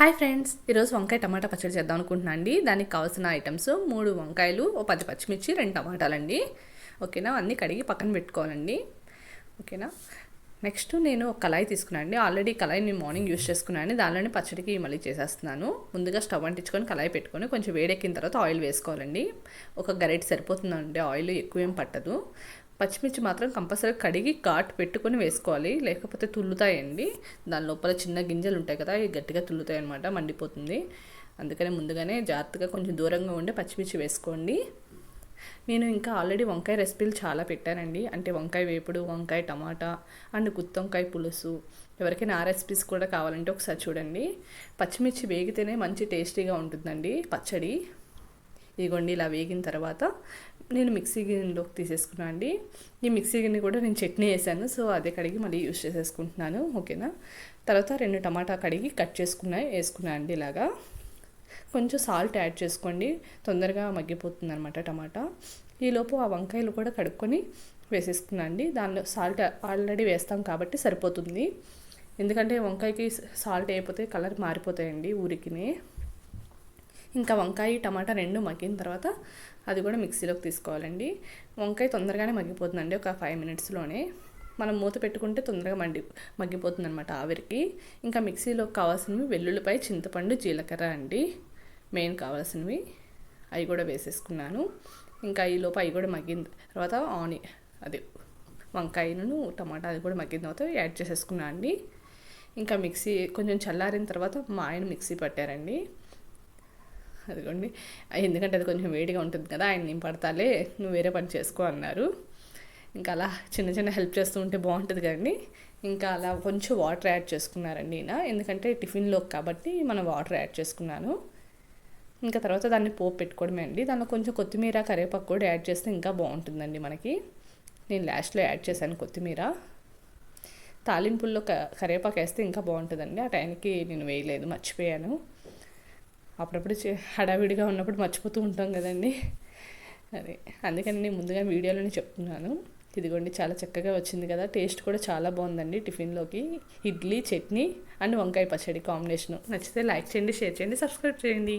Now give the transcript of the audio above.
Hi friends, ఈరోజు వంకాయ టమాటా పచ్చడి చేద్దాం అనుకుంటున్నాను అండి. దానికి కావాల్సిన ఐటమ్స్ 3 వంకాయలు, 10 పచ్చిమిర్చి, 2 టమాటాలండి. ఓకేనా, అన్నీ కడిగి పక్కన పెట్టుకోవాలండి. ఓకేనా, నెక్స్ట్ నేను ఒక కళాయి తీసుకున్నాను అండి. ఆల్రెడీ కళాయి నేను మార్నింగ్ యూస్ చేసుకున్నాను. దానిలోనే పచ్చడికి మళ్ళీ చేసేస్తున్నాను. ముందుగా స్టవ్ అంటించుకొని కళాయి పెట్టుకొని కొంచెం వేడెక్కిన తర్వాత ఆయిల్ వేసుకోవాలండి. ఒక గరిటె సరిపోతుందండి, ఆయిల్ ఎక్కువేం పట్టదు. పచ్చిమిర్చి మాత్రం కంపల్సరీ కడిగి ఘాటు పెట్టుకొని వేసుకోవాలి, లేకపోతే తుల్లుతాయండి. దాని లోపల చిన్న గింజలు ఉంటాయి కదా, ఇవి గట్టిగా తుల్లుతాయి అనమాట, మండిపోతుంది. అందుకనే ముందుగానే జాగ్రత్తగా కొంచెం దూరంగా ఉండి పచ్చిమిర్చి వేసుకోండి. నేను ఇంకా ఆల్రెడీ వంకాయ రెసిపీలు చాలా పెట్టానండి. అంటే వంకాయ వేపుడు, వంకాయ టమాటా అండ్ గుత్తి వంకాయ పులుసు. ఎవరికైనా ఆ రెసిపీస్ కూడా కావాలంటే ఒకసారి చూడండి. పచ్చిమిర్చి వేగితేనే మంచి టేస్టీగా ఉంటుందండి పచ్చడి. ఇదిగోండి, ఇలా వేగిన తర్వాత నేను మిక్సీ గిన్నెలోకి తీసేసుకున్నాను అండి. ఈ మిక్సీ గిన్నె కూడా నేను చట్నీ వేసాను, సో అదే కడిగి మళ్ళీ యూస్ చేసేసుకుంటున్నాను. ఓకేనా, తర్వాత 2 టమాటా కడిగి కట్ వేసుకున్నాను అండి. ఇలాగా కొంచెం సాల్ట్ యాడ్ చేసుకోండి, తొందరగా మగ్గిపోతుంది అనమాట టమాటా. ఈలోపు ఆ వంకాయలు కూడా కడుక్కొని వేసేసుకున్నాను అండి. దానిలో సాల్ట్ ఆల్రెడీ వేస్తాం కాబట్టి సరిపోతుంది. ఎందుకంటే వంకాయకి సాల్ట్ అయిపోతే కలర్ మారిపోతాయండి ఊరికినే. ఇంకా వంకాయ టమాటా 2 మగ్గిన తర్వాత అది కూడా మిక్సీలోకి తీసుకోవాలండి. వంకాయ తొందరగానే మగ్గిపోతుందండి, ఒక 5 మినిట్స్లోనే. మనం మూత పెట్టుకుంటే తొందరగా మగ్గిపోతుంది అనమాట ఆవిరికి. ఇంకా మిక్సీలోకి కావాల్సినవి వెల్లుల్లిపాయ, చింతపండు, జీలకర్ర అండి మెయిన్ కావాల్సినవి. అవి కూడా వేసేసుకున్నాను. ఇంకా ఈలోపు అవి కూడా మగ్గిన తర్వాత అది వంకాయను టమాటా అది కూడా మగ్గిన తర్వాత యాడ్ చేసేసుకున్నాను అండి. ఇంకా మిక్సీ కొంచెం చల్లారిన తర్వాత మా ఆయన మిక్సీ పట్టారండి. అదిగోండి, ఎందుకంటే అది కొంచెం వేడిగా ఉంటుంది కదా, ఆయన నేను పడతాలే, నువ్వు వేరే పని చేసుకో అన్నారు. ఇంకా అలా చిన్న చిన్న హెల్ప్ చేస్తూ ఉంటే బాగుంటుంది కదండి. ఇంకా అలా కొంచెం వాటర్ యాడ్ చేసుకున్నారండి ఈయన, ఎందుకంటే టిఫిన్లోకి కాబట్టి మనం వాటర్ యాడ్ చేసుకున్నాను. ఇంకా తర్వాత దాన్ని పోపు పెట్టుకోవడమే అండి. దానిలో కొంచెం కొత్తిమీర, కరివేపాకు కూడా యాడ్ చేస్తే ఇంకా బాగుంటుందండి మనకి. నేను లాస్ట్లో యాడ్ చేశాను కొత్తిమీర. తాలింపుల్లో కరివేపాకు వేస్తే ఇంకా బాగుంటుందండి. ఆ టైంకి నేను వేయలేదు, మర్చిపోయాను. అప్పుడప్పుడు హడావిడిగా ఉన్నప్పుడు మర్చిపోతూ ఉంటాం కదండి. అదే అందుకని నేను ముందుగా వీడియోలోనే చెప్తున్నాను. ఇదిగోండి, చాలా చక్కగా వచ్చింది కదా, టేస్ట్ కూడా చాలా బాగుందండి. టిఫిన్లోకి ఇడ్లీ, చట్నీ అండ్ వంకాయ పచ్చడి కాంబినేషను. నచ్చితే లైక్ చేయండి, షేర్ చేయండి, సబ్స్క్రైబ్ చేయండి.